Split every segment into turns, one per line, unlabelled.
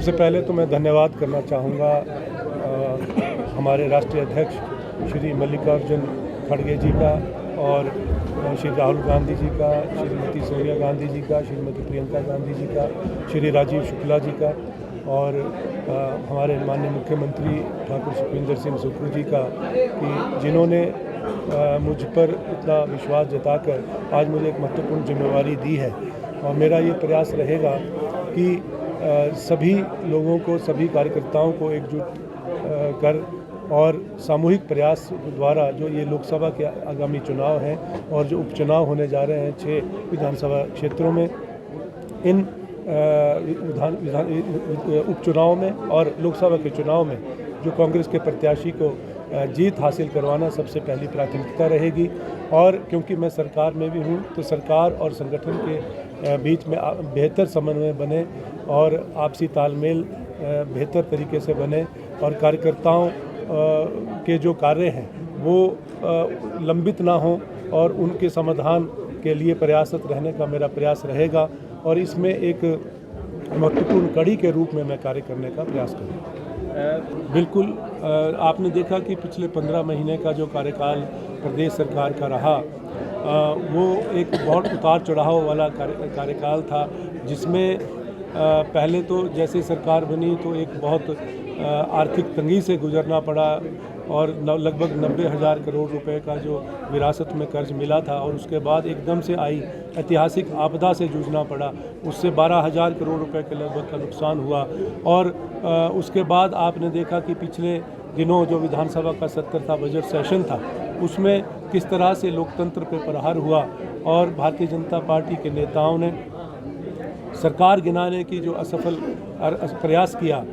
सबसे पहले तो मैं धन्यवाद करना चाहूँगा हमारे राष्ट्रीय अध्यक्ष श्री मल्लिकार्जुन खड़गे जी का और श्री राहुल गांधी जी का, श्रीमती सोनिया गांधी जी का, श्रीमती प्रियंका गांधी जी का, श्री राजीव शुक्ला जी का और हमारे माननीय मुख्यमंत्री ठाकुर सुखविंदर सिंह सुक्खू जी का कि जिन्होंने मुझ पर इतना विश्वास जताकर आज मुझे एक महत्वपूर्ण जिम्मेवारी दी है। और मेरा ये प्रयास रहेगा कि सभी लोगों को, सभी कार्यकर्ताओं को एकजुट कर और सामूहिक प्रयास द्वारा जो ये लोकसभा के आगामी चुनाव हैं और जो उपचुनाव होने जा रहे हैं 6 विधानसभा क्षेत्रों में, इन उपचुनाव में और लोकसभा के चुनाव में जो कांग्रेस के प्रत्याशी को जीत हासिल करवाना सबसे पहली प्राथमिकता रहेगी। और क्योंकि मैं सरकार में भी हूँ तो सरकार और संगठन के बीच में बेहतर समन्वय बने और आपसी तालमेल बेहतर तरीके से बने और कार्यकर्ताओं के जो कार्य हैं वो लंबित ना हों और उनके समाधान के लिए प्रयासरत रहने का मेरा प्रयास रहेगा और इसमें एक महत्वपूर्ण कड़ी के रूप में मैं कार्य करने का प्रयास करूँगा। बिल्कुल, आपने देखा कि पिछले 15 महीने का जो कार्यकाल प्रदेश सरकार का रहा वो एक बहुत उतार चढ़ाव वाला कार्यकाल था, जिसमें पहले तो जैसे सरकार बनी तो एक बहुत आर्थिक तंगी से गुजरना पड़ा और लगभग 90,000 करोड़ रुपए का जो विरासत में कर्ज मिला था और उसके बाद एकदम से आई ऐतिहासिक आपदा से जूझना पड़ा, उससे 12,000 करोड़ रुपए के लगभग का नुकसान हुआ। और उसके बाद आपने देखा कि पिछले दिनों जो विधानसभा का सत्र था, बजट सेशन था, उसमें किस तरह से लोकतंत्र पे प्रहार हुआ और भारतीय जनता पार्टी के नेताओं ने सरकार गिराने की जो असफल प्रयास किया,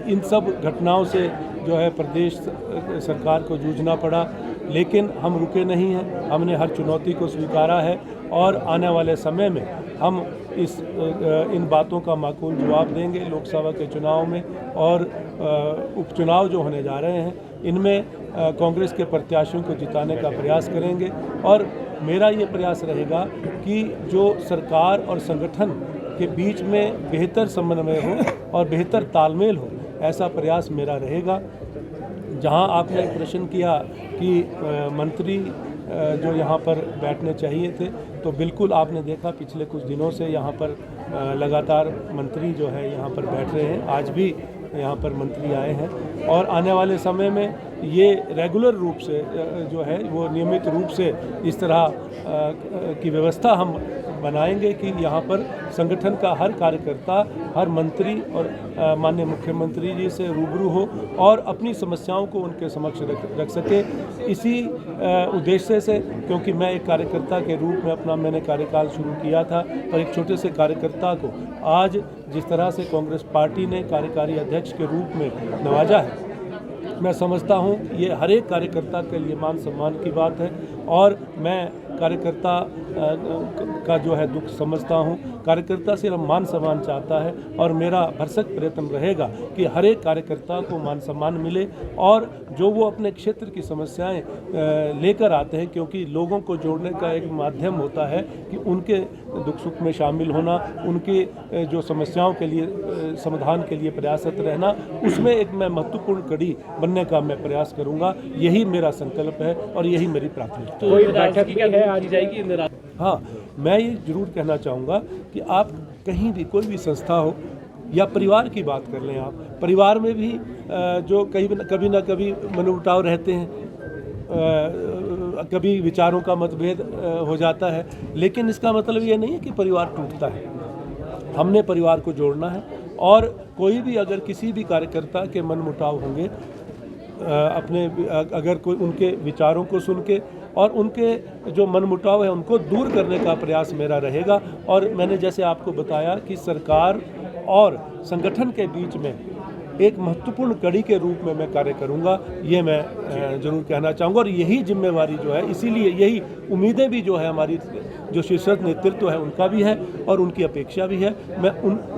इन सब घटनाओं से जो है प्रदेश सरकार को जूझना पड़ा। लेकिन हम रुके नहीं हैं, हमने हर चुनौती को स्वीकारा है और आने वाले समय में हम इन बातों का माकूल जवाब देंगे लोकसभा के चुनाव में। और उपचुनाव जो होने जा रहे हैं इनमें कांग्रेस के प्रत्याशियों को जिताने का प्रयास करेंगे और मेरा ये प्रयास रहेगा कि जो सरकार और संगठन के बीच में बेहतर समन्वय हो और बेहतर तालमेल हो, ऐसा प्रयास मेरा रहेगा। जहां आपने प्रश्न किया कि मंत्री जो यहाँ पर बैठने चाहिए थे, तो बिल्कुल आपने देखा पिछले कुछ दिनों से यहाँ पर लगातार मंत्री जो है यहाँ पर बैठ रहे हैं। आज भी यहाँ पर मंत्री आए हैं और आने वाले समय में ये रेगुलर रूप से जो है वो नियमित रूप से इस तरह की व्यवस्था हम बनाएंगे कि यहाँ पर संगठन का हर कार्यकर्ता, हर मंत्री और माननीय मुख्यमंत्री जी से रूबरू हो और अपनी समस्याओं को उनके समक्ष रख सके। इसी उद्देश्य से, क्योंकि मैं एक कार्यकर्ता के रूप में मैंने कार्यकाल शुरू किया था और एक छोटे से कार्यकर्ता को आज जिस तरह से कांग्रेस पार्टी ने कार्यकारी अध्यक्ष के रूप में नवाजा है, मैं समझता हूँ ये हर एक कार्यकर्ता के लिए मान सम्मान की बात है और मैं कार्यकर्ता का जो है दुख समझता हूँ। कार्यकर्ता सिर्फ मान सम्मान चाहता है और मेरा भरसक प्रयत्न रहेगा कि हर एक कार्यकर्ता को मान सम्मान मिले और जो वो अपने क्षेत्र की समस्याएं लेकर आते हैं, क्योंकि लोगों को जोड़ने का एक माध्यम होता है कि उनके दुख सुख में शामिल होना, उनके जो समस्याओं के लिए समाधान के लिए प्रयासरत रहना, उसमें एक मैं महत्वपूर्ण कड़ी बनने का मैं प्रयास करूँगा। यही मेरा संकल्प है और यही मेरी प्राथमिकता है। हाँ, मैं ये जरूर कहना चाहूँगा कि आप कहीं भी कोई भी संस्था हो या परिवार की बात कर लें, आप परिवार में भी जो कभी ना कभी मनमुटाव रहते हैं, कभी विचारों का मतभेद हो जाता है, लेकिन इसका मतलब ये नहीं है कि परिवार टूटता है। हमने परिवार को जोड़ना है और कोई भी अगर किसी भी कार्यकर्ता के मनमुटाव होंगे, अगर कोई उनके विचारों को सुन के और उनके जो मनमुटाव है उनको दूर करने का प्रयास मेरा रहेगा। और मैंने जैसे आपको बताया कि सरकार और संगठन के बीच में एक महत्वपूर्ण कड़ी के रूप में मैं कार्य करूंगा, ये मैं जरूर कहना चाहूँगा। और यही जिम्मेवारी जो है, इसीलिए यही उम्मीदें भी जो है हमारी जो शीर्ष नेतृत्व है उनका भी है और उनकी अपेक्षा भी है। मैं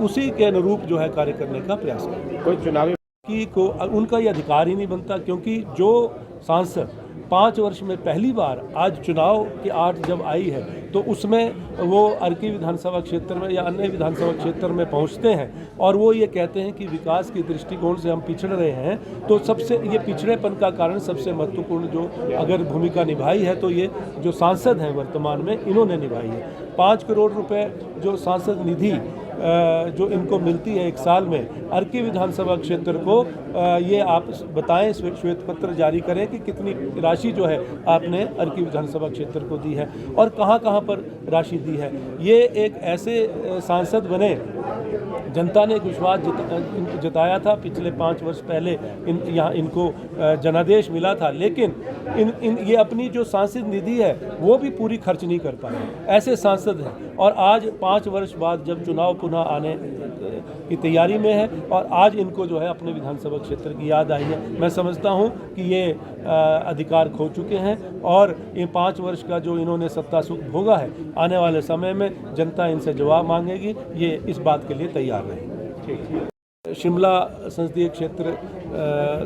उसी के अनुरूप जो है कार्य करने का प्रयास करूँगा। कोई चुनावी को उनका ये अधिकार ही नहीं बनता, क्योंकि जो सांसद 5 वर्ष में पहली बार आज चुनाव की आठ जब आई है तो उसमें वो अर्की विधानसभा क्षेत्र में या अन्य विधानसभा क्षेत्र में पहुंचते हैं और वो ये कहते हैं कि विकास के दृष्टिकोण से हम पिछड़ रहे हैं। तो सबसे ये पिछड़ेपन का कारण सबसे महत्वपूर्ण जो अगर भूमिका निभाई है तो ये जो सांसद हैं वर्तमान में इन्होंने निभाई है। 5 करोड़ रुपए जो सांसद निधि जो इनको मिलती है एक साल में अर्की विधानसभा क्षेत्र को, ये आप बताएं, श्वेत पत्र जारी करें कि कितनी राशि जो है आपने अर्की विधानसभा क्षेत्र को दी है और कहां कहां पर राशि दी है। ये एक ऐसे सांसद बने, जनता ने विश्वास जताया था पिछले 5 वर्ष पहले यहाँ इनको जनादेश मिला था, लेकिन ये अपनी जो सांसद निधि है वो भी पूरी खर्च नहीं कर पाए। ऐसे सांसद हैं और आज 5 वर्ष बाद जब चुनाव पुनः आने की तैयारी में है और आज इनको जो है अपने विधानसभा क्षेत्र की याद आई है। मैं समझता हूं कि ये अधिकार खो चुके हैं और ये 5 वर्ष का जो इन्होंने सत्ता सुख भोगा है, आने वाले समय में जनता इनसे जवाब मांगेगी, ये इस बात के लिए तैयार रहें। शिमला संसदीय क्षेत्र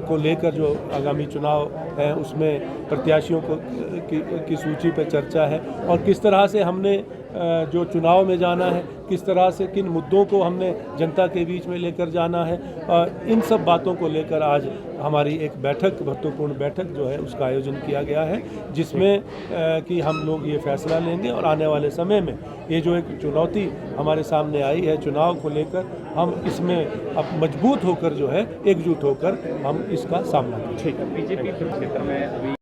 को लेकर जो आगामी चुनाव है उसमें प्रत्याशियों की सूची पर चर्चा है और किस तरह से हमने जो चुनाव में जाना है, किस तरह से किन मुद्दों को हमने जनता के बीच में लेकर जाना है, इन सब बातों को लेकर आज हमारी एक बैठक, महत्वपूर्ण बैठक जो है उसका आयोजन किया गया है, जिसमें कि हम लोग ये फैसला लेंगे और आने वाले समय में ये जो एक चुनौती हमारे सामने आई है चुनाव को लेकर, हम इसमें अब मजबूत होकर जो है एकजुट होकर हम इसका सामना करें।
बीजेपी क्षेत्र में अभी